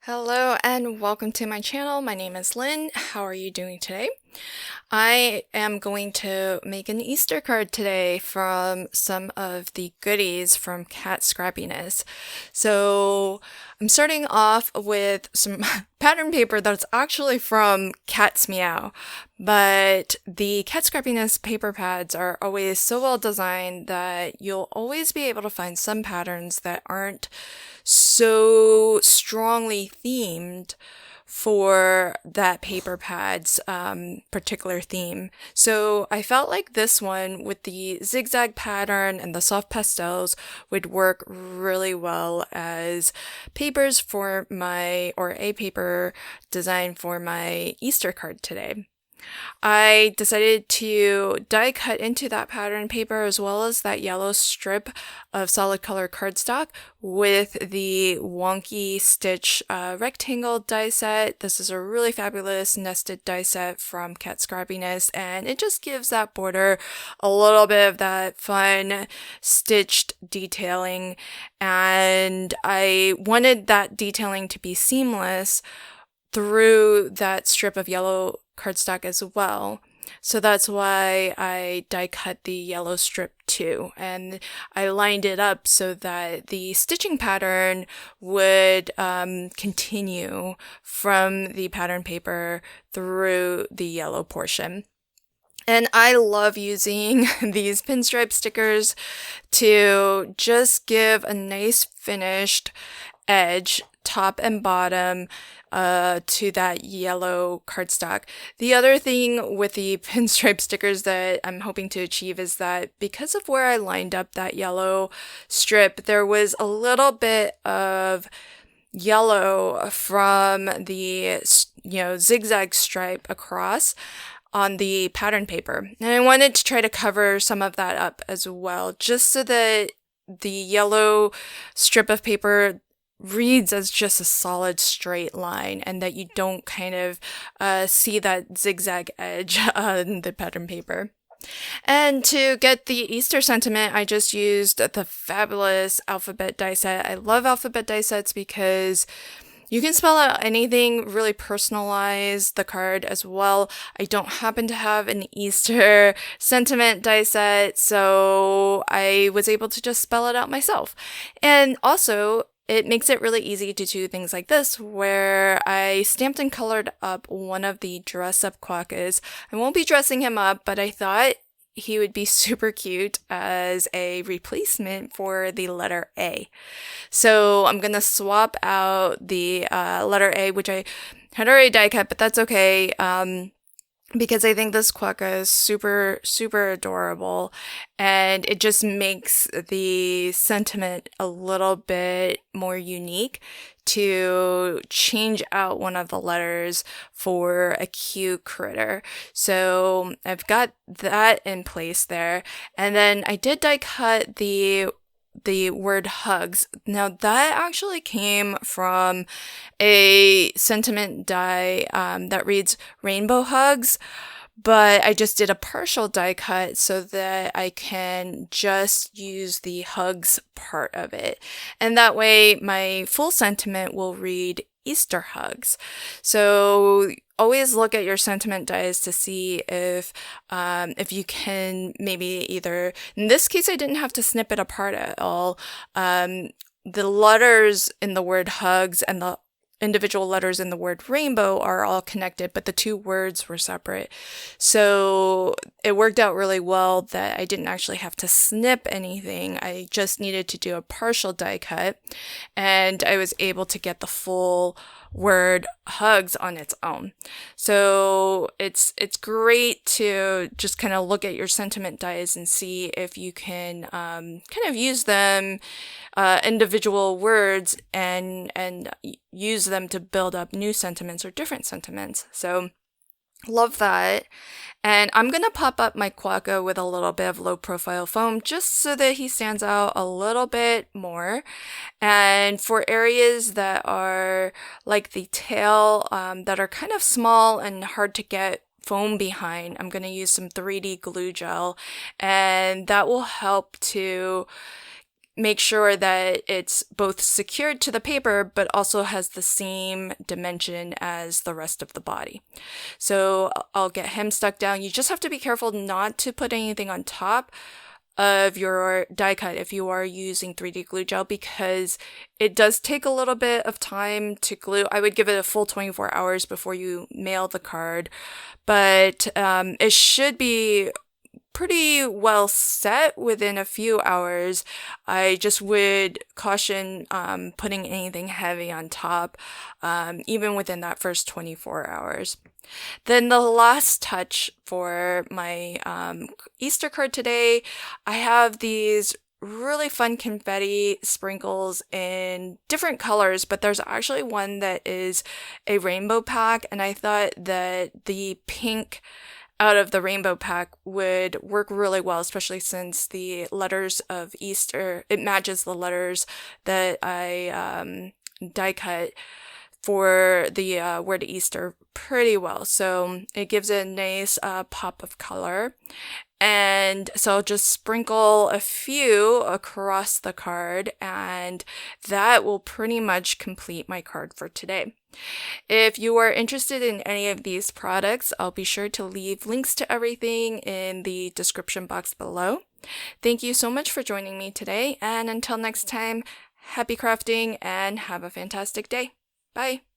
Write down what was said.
Hello and welcome to my channel. My name is Lynn. How are you doing today? I am going to make an Easter card today from some of the goodies from Cat Scrappiness. So I'm starting off with some pattern paper that's actually from Cat's Meow, but the Cat Scrappiness paper pads are always so well designed that you'll always be able to find some patterns that aren't so strongly themed for that paper pad's particular theme. So I felt like this one with the zigzag pattern and the soft pastels would work really well as papers for or a paper design for my Easter card today. I decided to die cut into that pattern paper as well as that yellow strip of solid color cardstock with the wonky stitch rectangle die set. This is a really fabulous nested die set from Cat Scrappiness, and it just gives that border a little bit of that fun stitched detailing, and I wanted that detailing to be seamless through that strip of yellow cardstock as well. So that's why I die cut the yellow strip too, and I lined it up so that the stitching pattern would continue from the pattern paper through the yellow portion. And I love using these pinstripe stickers to just give a nice finished edge, top and bottom, to that yellow cardstock. The other thing with the pinstripe stickers that I'm hoping to achieve is that because of where I lined up that yellow strip, there was a little bit of yellow from the zigzag stripe across on the pattern paper. And I wanted to try to cover some of that up as well, just so that the yellow strip of paper reads as just a solid straight line and that you don't kind of see that zigzag edge on the pattern paper. And to get the Easter sentiment, I just used the fabulous alphabet die set. I love alphabet die sets because you can spell out anything, really personalize the card as well. I don't happen to have an Easter sentiment die set, so I was able to just spell it out myself. And also, it makes it really easy to do things like this, where I stamped and colored up one of the dress-up quokkas. I won't be dressing him up, but I thought he would be super cute as a replacement for the letter A. So I'm gonna swap out the letter A, which I had already die cut, but that's okay. Because I think this quokka is super, super adorable, and it just makes the sentiment a little bit more unique to change out one of the letters for a cute critter. So I've got that in place there, and then I did die cut the word hugs. Now that actually came from a sentiment die that reads rainbow hugs, but I just did a partial die cut so that I can just use the hugs part of it. And that way my full sentiment will read Easter hugs. So always look at your sentiment dies to see if you can maybe either, in this case I didn't have to snip it apart at all. The letters in the word hugs and the individual letters in the word rainbow are all connected, but the two words were separate. So it worked out really well that I didn't actually have to snip anything. I just needed to do a partial die cut, and I was able to get the full word hugs on its own. So it's great to just kind of look at your sentiment dies and see if you can kind of use them individual words and use them to build up new sentiments or different sentiments. So love that. And I'm going to pop up my quokka with a little bit of low profile foam just so that he stands out a little bit more. And for areas that are like the tail, that are kind of small and hard to get foam behind, I'm going to use some 3D glue gel, and that will help to make sure that it's both secured to the paper, but also has the same dimension as the rest of the body. So I'll get him stuck down. You just have to be careful not to put anything on top of your die cut if you are using 3D glue gel, because it does take a little bit of time to glue. I would give it a full 24 hours before you mail the card, but it should be pretty well set within a few hours. I just would caution putting anything heavy on top, even within that first 24 hours. Then the last touch for my Easter card today, I have these really fun confetti sprinkles in different colors, but there's actually one that is a rainbow pack, and I thought that the pink out of the rainbow pack would work really well, especially since the letters of Easter, it matches the letters that I die cut for the word Easter pretty well. So it gives it a nice pop of color. And so I'll just sprinkle a few across the card, and that will pretty much complete my card for today. If you are interested in any of these products, I'll be sure to leave links to everything in the description box below. Thank you so much for joining me today, and until next time, happy crafting and have a fantastic day. Bye!